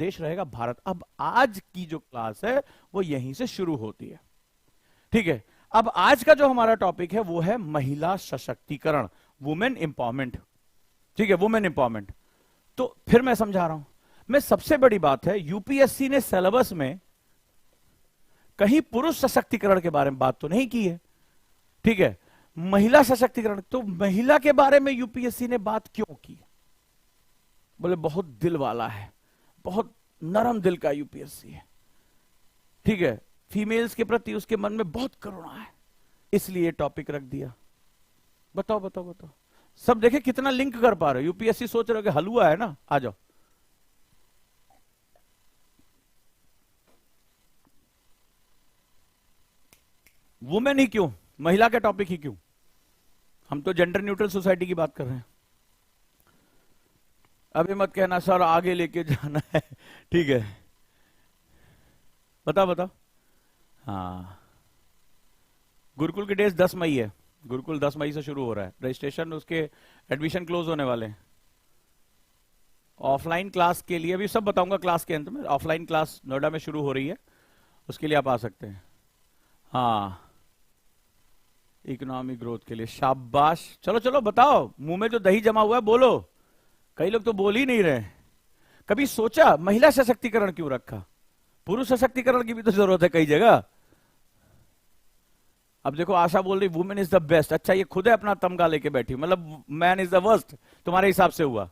देश रहेगा भारत। अब आज की जो क्लास है वो यहीं से शुरू होती है, ठीक है। अब आज का जो हमारा टॉपिक है वो है महिला सशक्तिकरण, वुमेन एम्पावरमेंट, ठीक है, वुमेन एम्पावरमेंट। तो फिर मैं समझा रहा हूं, मैं सबसे बड़ी बात है यूपीएससी ने सिलेबस में कहीं पुरुष सशक्तिकरण के बारे में बात तो नहीं की है, ठीक है, महिला सशक्तिकरण। तो महिला के बारे में यूपीएससी ने बात क्यों की? बोले बहुत दिल वाला है, बहुत नरम दिल का यूपीएससी है, ठीक है, फीमेल्स के प्रति उसके मन में बहुत करुणा है, इसलिए टॉपिक रख दिया। बताओ बताओ बताओ, सब देखे कितना लिंक कर पा रहे हो? यूपीएससी सोच रहे हो कि हलवा है ना, आ जाओ। वुमेन ही क्यों, महिला का टॉपिक ही क्यों? हम तो जेंडर न्यूट्रल सोसाइटी की बात कर रहे हैं। अभी मत कहना सर आगे लेके जाना है, ठीक है, बताओ बताओ। हाँ, गुरुकुल की डेट 10 मई है, गुरुकुल 10 मई से शुरू हो रहा है रजिस्ट्रेशन, उसके एडमिशन क्लोज होने वाले हैं। ऑफलाइन क्लास के लिए भी सब बताऊंगा क्लास के अंत में। ऑफलाइन क्लास नोएडा में शुरू हो रही है, उसके लिए आप आ सकते हैं। हाँ, इकोनॉमिक ग्रोथ के लिए, शाबाश। चलो चलो बताओ, मुंह में जो दही जमा हुआ है बोलो, कई लोग तो बोल ही नहीं रहे। कभी सोचा महिला सशक्तिकरण क्यों रखा? पुरुष सशक्तिकरण की भी तो जरूरत है कई जगह। अब देखो आशा बोल रही वुमेन इज द बेस्ट। अच्छा, ये खुद है अपना तमगा लेके बैठी, मतलब मैन इज द वर्स्ट तुम्हारे हिसाब से हुआ।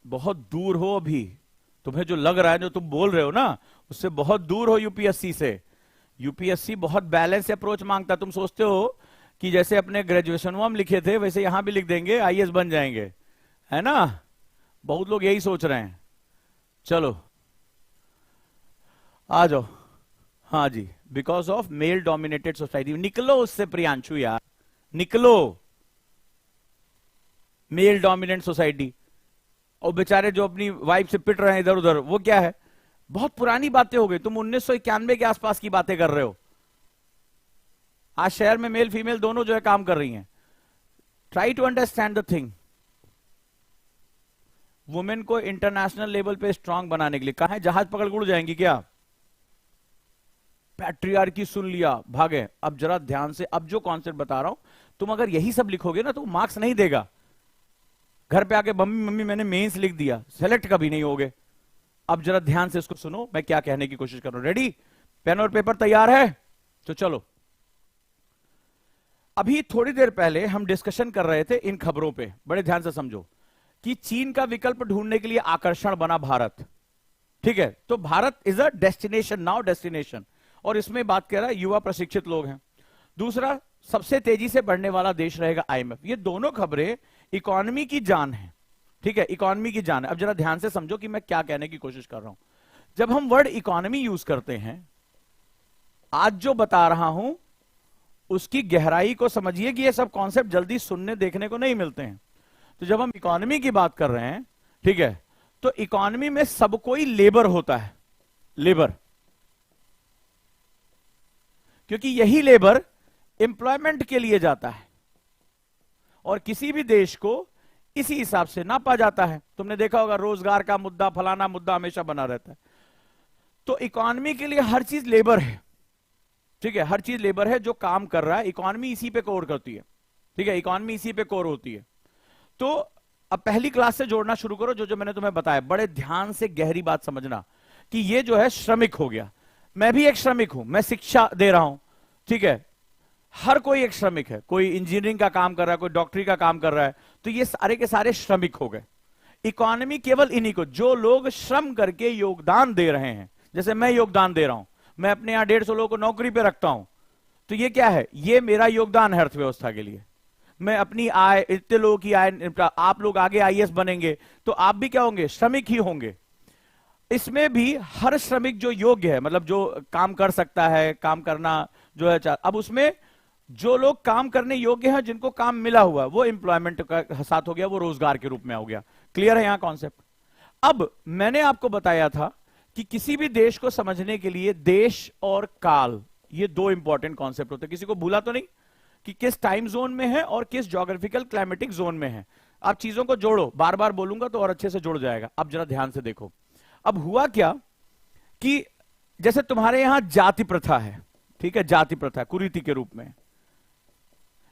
बहुत दूर हो अभी, तुम्हें जो लग रहा है, जो तुम बोल रहे हो ना, उससे बहुत दूर हो यूपीएससी से। यूपीएससी बहुत बैलेंस अप्रोच मांगता। तुम सोचते हो कि जैसे अपने ग्रेजुएशन में हम लिखे थे वैसे यहां भी लिख देंगे, आईएएस बन जाएंगे, है ना? बहुत लोग यही सोच रहे हैं। चलो आ जाओ। हाँ जी, because of male dominated society. निकलो उससे प्रियांशु यार, निकलो। मेल डोमिनेंट सोसाइटी, और बेचारे जो अपनी वाइफ से पिट रहे हैं इधर उधर, वो क्या है? बहुत पुरानी बातें हो गई। तुम 1991 के आसपास की बातें कर रहे हो। आज शहर में मेल फीमेल दोनों जो है काम कर रही हैं। Try to understand the thing. Women को इंटरनेशनल लेवल पे स्ट्रांग बनाने के लिए कहा है, जहाज पकड़ उड़ जाएंगी क्या? पैट्रियार्की सुन लिया, भागे। अब जरा ध्यान से, अब जो कॉन्सेप्ट बता रहा हूं, तुम अगर यही सब लिखोगे ना तो मार्क्स नहीं देगा। घर पे आके मम्मी मम्मी मैंने मेंस लिख दिया, सेलेक्ट कभी नहीं होगे। अब जरा ध्यान से इसको सुनो, मैं क्या कहने की कोशिश कर रहा हूं। रेडी? पेन और पेपर तैयार है? तो चलो। अभी थोड़ी देर पहले हम डिस्कशन कर रहे थे इन खबरों पे, बड़े ध्यान से समझो, कि चीन का विकल्प ढूंढने के लिए आकर्षण बना भारत, ठीक है। तो Bharat is a destination, now destination, और इसमें बात कर रहा है युवा प्रशिक्षित लोग हैं। दूसरा, सबसे तेजी से बढ़ने वाला देश रहेगा आईएमएफ। ये दोनों खबरें इकोनॉमी की जान है, ठीक है, इकोनॉमी की जान है। अब जरा ध्यान से समझो कि मैं क्या कहने की कोशिश कर रहा हूं। जब हम वर्ड इकोनॉमी यूज करते हैं, आज जो बता रहा हूं उसकी गहराई को समझिए कि ये सब कॉन्सेप्ट जल्दी सुनने देखने को नहीं मिलते हैं। तो जब हम इकोनॉमी की बात कर रहे हैं, ठीक है, तो इकोनॉमी में सब कोई लेबर होता है, लेबर, क्योंकि यही लेबर एम्प्लॉयमेंट के लिए जाता है और किसी भी देश को इसी हिसाब से नापा जाता है। तुमने देखा होगा रोजगार का मुद्दा, फलाना मुद्दा हमेशा बना रहता है। तो इकोनॉमी के लिए हर चीज लेबर है, ठीक है, हर चीज लेबर है जो काम कर रहा है। इकोनॉमी इसी पे कोर करती है, ठीक है, इकोनॉमी इसी पे कोर होती है। तो अब पहली क्लास से जोड़ना शुरू करो, जो जो मैंने तुम्हें बताया। बड़े ध्यान से गहरी बात समझना कि ये जो है श्रमिक हो गया। मैं भी एक श्रमिक हूं, मैं शिक्षा दे रहा हूं, ठीक है, हर कोई एक श्रमिक है। कोई इंजीनियरिंग का काम कर रहा है, कोई डॉक्टरी का काम कर रहा है, तो ये सारे के सारे श्रमिक हो गए। इकोनॉमी केवल इन्हीं को, जो लोग श्रम करके योगदान दे रहे हैं, जैसे मैं योगदान दे रहा हूं, मैं अपने यहां 150 लोगों को नौकरी पे रखता हूं, तो ये क्या है? ये मेरा योगदान है अर्थव्यवस्था के लिए। मैं अपनी आय, इतने लोगों की आय, आप लोग आगे आईएएस बनेंगे तो आप भी क्या होंगे? श्रमिक ही होंगे। इसमें भी हर श्रमिक जो योग्य है, मतलब जो काम कर सकता है, काम करना जो है, अब उसमें जो लोग काम करने योग्य हैं, जिनको काम मिला हुआ, वो एम्प्लॉयमेंट का साथ हो गया, वो रोजगार के रूप में हो गया। क्लियर है यहां कॉन्सेप्ट? अब मैंने आपको बताया था कि किसी भी देश को समझने के लिए देश और काल, ये दो इंपॉर्टेंट कॉन्सेप्ट होते हैं। किसी को भूला तो नहीं कि किस टाइम जोन में है और किस ज्योग्राफिकल क्लाइमेटिक जोन में है। आप चीजों को जोड़ो, बार बार बोलूंगा तो और अच्छे से जुड़ जाएगा। अब जरा ध्यान से देखो, अब हुआ क्या कि जैसे तुम्हारे यहां जाति प्रथा है, ठीक है, जाति प्रथा कुरीति के रूप में,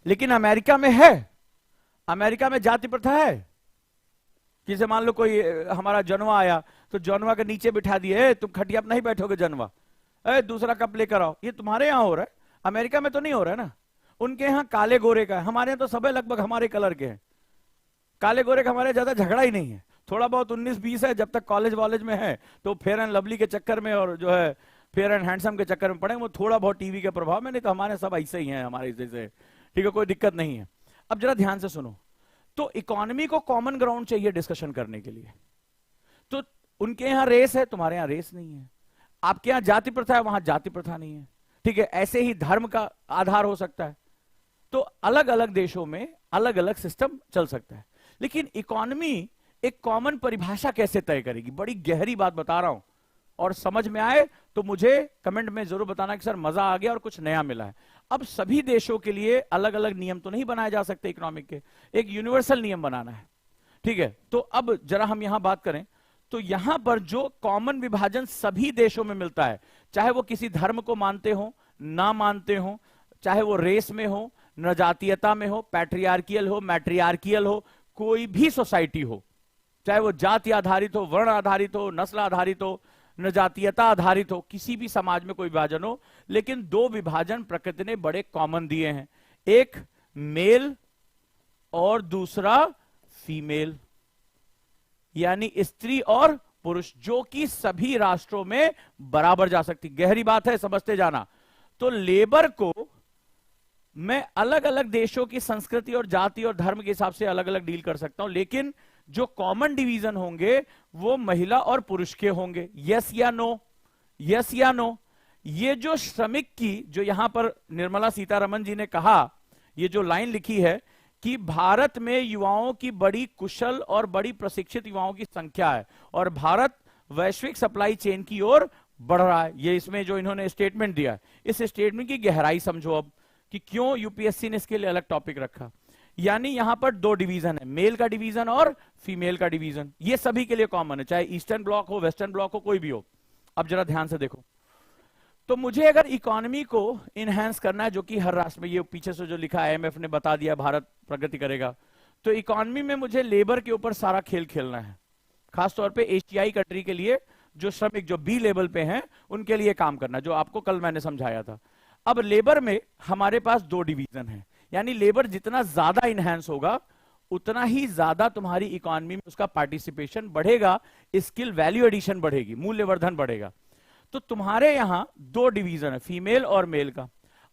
लेकिन अमेरिका में है, अमेरिका में जाति प्रथा है। किसे मान लो कोई हमारा जनवा आया तो जनवा के नीचे बिठा दिए, तुम खटिया पर नहीं बैठोगे जनवा, दूसरा कप लेकर आओ। ये तुम्हारे यहां हो रहा है, अमेरिका में तो नहीं हो रहा है ना। उनके यहां काले गोरे का है, हमारे यहां तो सब लगभग हमारे कलर के हैं। काले गोरे का हमारे ज्यादा झगड़ा ही नहीं है, थोड़ा बहुत 19-20 है, जब तक कॉलेज वॉलेज में है तो फेयर एंड लवली के चक्कर में और जो है फेयर एंड हैंडसम के चक्कर में पड़ेंगे, वो थोड़ा बहुत टीवी के प्रभाव में, नहीं तो हमारे सब ऐसे ही हैं, हमारे जैसे, ठीक है, कोई दिक्कत नहीं है। अब जरा ध्यान से सुनो, तो इकोनॉमी को कॉमन ग्राउंड चाहिए डिस्कशन करने के लिए। तो उनके यहां रेस है, तुम्हारे यहां रेस नहीं है। आपके यहां जाति प्रथा है, वहां जाति प्रथा नहीं है, ठीक है। ऐसे ही धर्म का आधार हो सकता है। तो अलग अलग देशों में अलग अलग सिस्टम चल सकता है, लेकिन इकोनॉमी एक कॉमन परिभाषा कैसे तय करेगी? बड़ी गहरी बात बता रहा हूं, और समझ में आए तो मुझे कमेंट में जरूर बताना कि सर मजा आ गया और कुछ नया मिला है। अब सभी देशों के लिए अलग अलग नियम तो नहीं बनाए जा सकते इकोनॉमिक के, एक यूनिवर्सल नियम बनाना है, ठीक है। तो अब जरा हम यहां बात करें, तो यहां पर जो कॉमन विभाजन सभी देशों में मिलता है, चाहे वो किसी धर्म को मानते हो ना मानते हो, चाहे वो रेस में हो, नजातीयता में हो, पैट्रियार्कियल हो, मैट्रियार्कियल हो, कोई भी सोसाइटी हो, चाहे वो जाति आधारित हो, वर्ण आधारित हो, नस्ल आधारित हो, नजातीयता आधारित हो, किसी भी समाज में कोई विभाजन हो, लेकिन दो विभाजन प्रकृति ने बड़े कॉमन दिए हैं, एक मेल और दूसरा फीमेल, यानी स्त्री और पुरुष, जो कि सभी राष्ट्रों में बराबर जा सकती। गहरी बात है, समझते जाना। तो लेबर को मैं अलग अलग देशों की संस्कृति और जाति और धर्म के हिसाब से अलग अलग डील कर सकता हूं, लेकिन जो कॉमन डिवीजन होंगे वो महिला और पुरुष के होंगे। यस या नो? यस या नो? ये जो श्रमिक की, जो यहां पर निर्मला सीतारमण जी ने कहा, ये जो लाइन लिखी है कि भारत में युवाओं की बड़ी कुशल और बड़ी प्रशिक्षित युवाओं की संख्या है और भारत वैश्विक सप्लाई चेन की ओर बढ़ रहा है, ये इसमें जो इन्होंने स्टेटमेंट दिया है, इस स्टेटमेंट की गहराई समझो अब कि क्यों यूपीएससी ने इसके लिए अलग टॉपिक रखा। यानी यहां पर दो डिवीजन है, मेल का डिवीजन और फीमेल का डिवीजन, ये सभी के लिए कॉमन है, चाहे ईस्टर्न ब्लॉक हो, वेस्टर्न ब्लॉक हो, कोई भी हो। अब जरा ध्यान से देखो, तो मुझे अगर इकोनॉमी को इनहेंस करना है, जो कि हर राष्ट्र में, ये पीछे से जो लिखा है आईएमएफ ने बता दिया भारत प्रगति करेगा, तो इकोनॉमी में मुझे लेबर के ऊपर सारा खेल खेलना है, खासतौर पे एशियाई कंट्री के लिए, जो श्रमिक जो बी लेवल पे हैं उनके लिए काम करना, जो आपको कल मैंने समझाया था। अब लेबर में हमारे पास दो डिवीजन है, यानी लेबर जितना ज्यादा इनहेंस होगा उतना ही ज्यादा तुम्हारी इकोनॉमी में उसका पार्टिसिपेशन बढ़ेगा, स्किल वैल्यू एडिशन बढ़ेगी, मूल्यवर्धन बढ़ेगा। तो तुम्हारे यहां दो डिवीजन है, फीमेल और मेल का।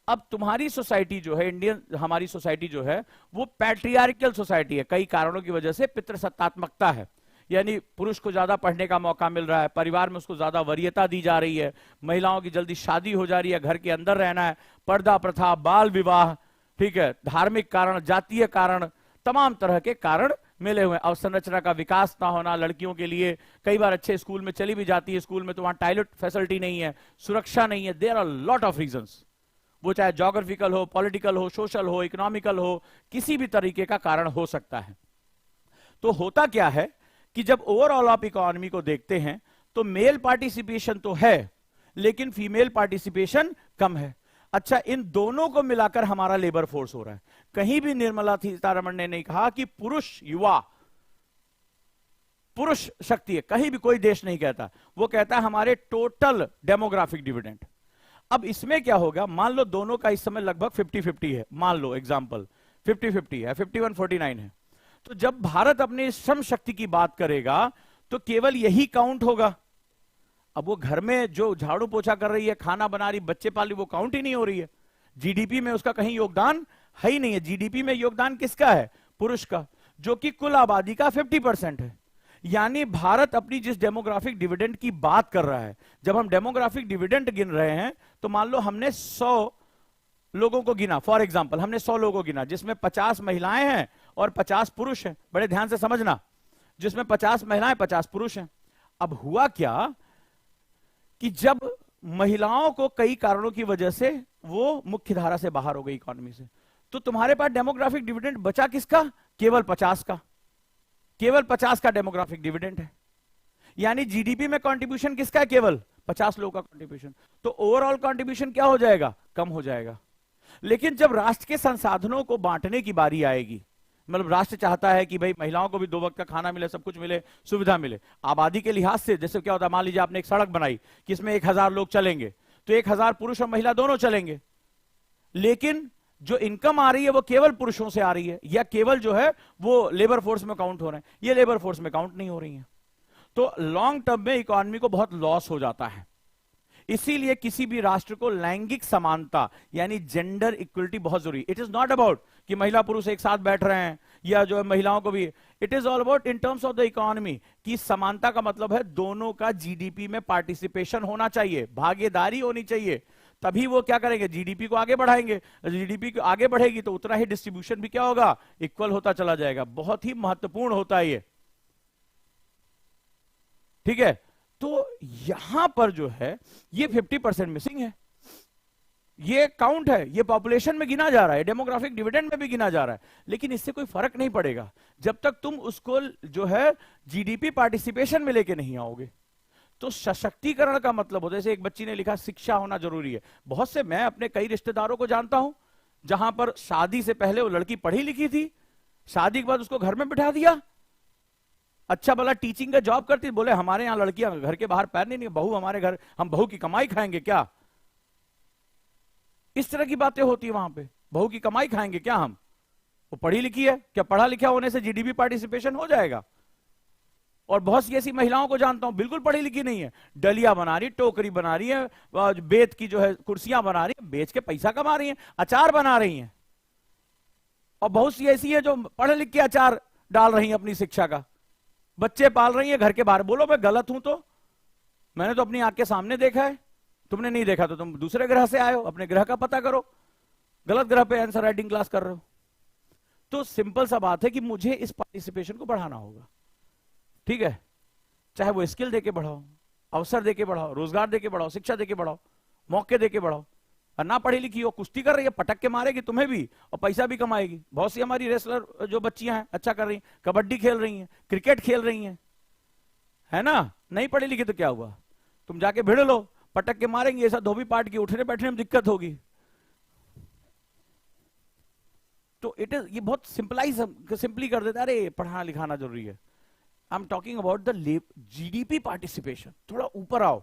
अब तुम्हारी सोसाइटी जो है, इंडियन हमारी सोसाइटी जो है, वो पैट्रियार्कियल सोसाइटी है, कई कारणों की वजह से पितृसत्तात्मकता है, यानी पुरुष को ज्यादा पढ़ने का मौका मिल रहा है, परिवार में उसको ज्यादा वरीयता दी जा रही है, महिलाओं की जल्दी शादी हो जा रही है, घर के अंदर रहना है, पर्दा प्रथा, बाल विवाह, ठीक है, धार्मिक कारण, जातीय कारण, तमाम तरह के कारण मिले हुए। अवसंरचना का विकास ना होना, लड़कियों के लिए कई बार अच्छे स्कूल में चली भी जाती है, स्कूल में तो वहां टॉयलेट फैसिलिटी नहीं है, सुरक्षा नहीं है, there are lot of reasons, वो चाहे ज्योग्राफिकल हो, पॉलिटिकल हो, सोशल हो, इकोनॉमिकल हो, किसी भी तरीके का कारण हो सकता है। तो होता क्या है कि जब ओवरऑल आप इकोनॉमी को देखते हैं तो मेल पार्टिसिपेशन तो है लेकिन फीमेल पार्टिसिपेशन कम है। अच्छा, इन दोनों को मिलाकर हमारा लेबर फोर्स हो रहा है। कहीं भी निर्मला सीतारमण ने नहीं कहा कि पुरुष युवा पुरुष शक्ति है, कहीं भी कोई देश नहीं कहता, वो कहता है हमारे टोटल डेमोग्राफिक डिविडेंड। अब इसमें क्या होगा, मान लो दोनों का इस समय लगभग 50-50 है, मान लो एग्जांपल 50-50 है, 51-49 है, तो जब भारत अपनी श्रम शक्ति की बात करेगा तो केवल यही काउंट होगा। अब वो घर में जो झाड़ू पोछा कर रही है, खाना बना रही, बच्चे पाल रही, वो काउंट ही नहीं हो रही है। जीडीपी में उसका कहीं योगदान है ही नहीं है। जीडीपी में योगदान किसका है? पुरुष का, जो कि कुल आबादी का 50% है। यानी भारत अपनी जिस डेमोग्राफिक डिविडेंड की बात कर रहा है, जब हम डेमोग्राफिक डिविडेंड गिन रहे हैं तो मान लो हमने 100 लोगों को गिना, फॉर एग्जांपल हमने 100 लोगों को गिना, जिसमें 50 महिलाएं हैं और 50 पुरुष हैं। बड़े ध्यान से समझना, जिसमें 50 महिलाएं 50 पुरुष हैं। अब हुआ क्या कि जब महिलाओं को कई कारणों की वजह से वो मुख्य धारा से बाहर हो गई इकोनॉमी से, तो तुम्हारे पास डेमोग्राफिक डिविडेंड बचा किसका? केवल 50 का। केवल 50 का डेमोग्राफिक डिविडेंड है, यानी जीडीपी में कंट्रीब्यूशन किसका है? केवल 50 लोगों का कंट्रीब्यूशन। तो ओवरऑल कंट्रीब्यूशन क्या हो जाएगा? कम हो जाएगा। लेकिन जब राष्ट्र के संसाधनों को बांटने की बारी आएगी, मतलब राष्ट्र चाहता है कि भाई महिलाओं को भी 2 वक्त का खाना मिले, सब कुछ मिले, सुविधा मिले, आबादी के लिहाज से जैसे क्या होता है, मान लीजिए आपने एक सड़क बनाई कि इसमें 1000 लोग चलेंगे, तो 1000 पुरुष और महिला दोनों चलेंगे, लेकिन जो इनकम आ रही है वो केवल पुरुषों से आ रही है, या केवल जो है वो लेबर फोर्स में काउंट हो रहे हैं, ये लेबर फोर्स में काउंट नहीं हो रही है। तो लॉन्ग टर्म में इकोनॉमी को बहुत लॉस हो जाता है। इसीलिए किसी भी राष्ट्र को लैंगिक समानता यानी जेंडर इक्वलिटी बहुत जरूरी। इट इज नॉट अबाउट कि महिला पुरुष एक साथ बैठ रहे हैं या जो है महिलाओं को भी, it is all about in terms of the economy कि समानता का मतलब है दोनों का जीडीपी में पार्टिसिपेशन होना चाहिए, भागीदारी होनी चाहिए, तभी वो क्या करेंगे? जीडीपी को आगे बढ़ाएंगे। जीडीपी को आगे बढ़ेगी तो उतना ही डिस्ट्रीब्यूशन भी क्या होगा? इक्वल होता चला जाएगा। बहुत ही महत्वपूर्ण होता है ये, ठीक है। तो यहां पर जो है ये 50% मिसिंग है, ये काउंट है, ये पॉपुलेशन में गिना जा रहा है, डेमोग्राफिक डिविडेंड में भी गिना जा रहा है, लेकिन इससे कोई फर्क नहीं पड़ेगा जब तक तुम उसको जो है जीडीपी पार्टिसिपेशन में लेके नहीं आओगे। तो सशक्तिकरण का मतलब होता है, जैसे एक बच्ची ने लिखा शिक्षा होना जरूरी है। बहुत से, मैं अपने कई रिश्तेदारों को जानता हूं जहां पर शादी से पहले वो लड़की पढ़ी लिखी थी, शादी के बाद उसको घर में बिठा दिया, अच्छा भला टीचिंग का जॉब करती, बोले हमारे यहां लड़कियां घर के बाहर पैर नहीं, बहू हमारे घर, हम बहू की कमाई खाएंगे क्या? इस तरह की बातें होती है वहां पे, बहू की कमाई खाएंगे क्या हम? वो पढ़ी लिखी है क्या? पढ़ा लिखा होने से जीडीपी पार्टिसिपेशन हो जाएगा? और बहुत सी ऐसी महिलाओं को जानता हूं बिल्कुल पढ़ी लिखी नहीं है, डलिया बना रही, टोकरी बना रही है, बेत की जो है कुर्सियां बना रही है, बेच के पैसा कमा रही है, अचार बना रही हैं। और बहुत सी ऐसी है जो पढ़ लिख के अचार डाल रही है अपनी शिक्षा का, बच्चे पाल रही है घर के बाहर। बोलो मैं गलत हूं तो? मैंने तो अपनी आंख के सामने देखा है, तुमने नहीं देखा तो तुम दूसरे ग्रह से आए हो, अपने ग्रह का पता करो, गलत ग्रह पे आंसर राइटिंग क्लास कर रहे हो। तो सिंपल सा बात है कि मुझे इस पार्टिसिपेशन को बढ़ाना होगा, ठीक है, चाहे वो स्किल देके बढ़ाओ, अवसर देके बढ़ाओ, रोजगार देके बढ़ाओ, शिक्षा देके बढ़ाओ, मौके देके बढ़ाओ। और ना पढ़ी लिखी हो, कुश्ती कर रही है, पटक के मारेगी तुम्हें भी और पैसा भी कमाएगी। बहुत सी हमारी रेसलर जो बच्चियां हैं अच्छा कर रही हैं, कबड्डी खेल रही हैं, क्रिकेट खेल रही हैं, है ना? नहीं पढ़ी लिखी तो क्या हुआ, तुम जाके भिड़ लो, पटक के मारेंगे, ऐसा धोबी पाट की उठने बैठने में दिक्कत होगी। तो इट इज, ये बहुत सिंपली कर देता है, अरे पढ़ाना लिखाना जरूरी है। I am talking about the GDP participation. थोड़ा ऊपर आओ,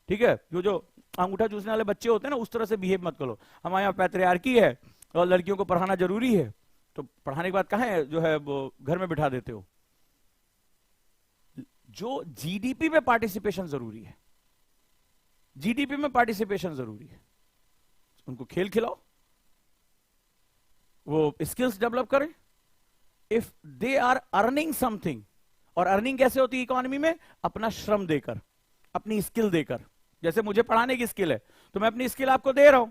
ठीक है। जो अंगूठा चूसने वाले बच्चे होते हैं ना, उस तरह से बिहेव मत करो। हमारे यहाँ पैट्रियार्की है और लड़कियों को पढ़ाना जरूरी है, तो पढ़ाने के बाद कहाँ है जो है वो घर में बिठा देते हो। जो जीडीपी में पार्टिसिपेशन जरूरी है, जीडीपी में पार्टिसिपेशन जरूरी है, उनको खेल खिलाओ, वो स्किल्स डेवलप करें। If they are earning something, और अर्निंग कैसे होती है इकोनॉमी में? अपना श्रम देकर, अपनी स्किल देकर। जैसे मुझे पढ़ाने की स्किल है तो मैं अपनी स्किल आपको दे रहा हूं,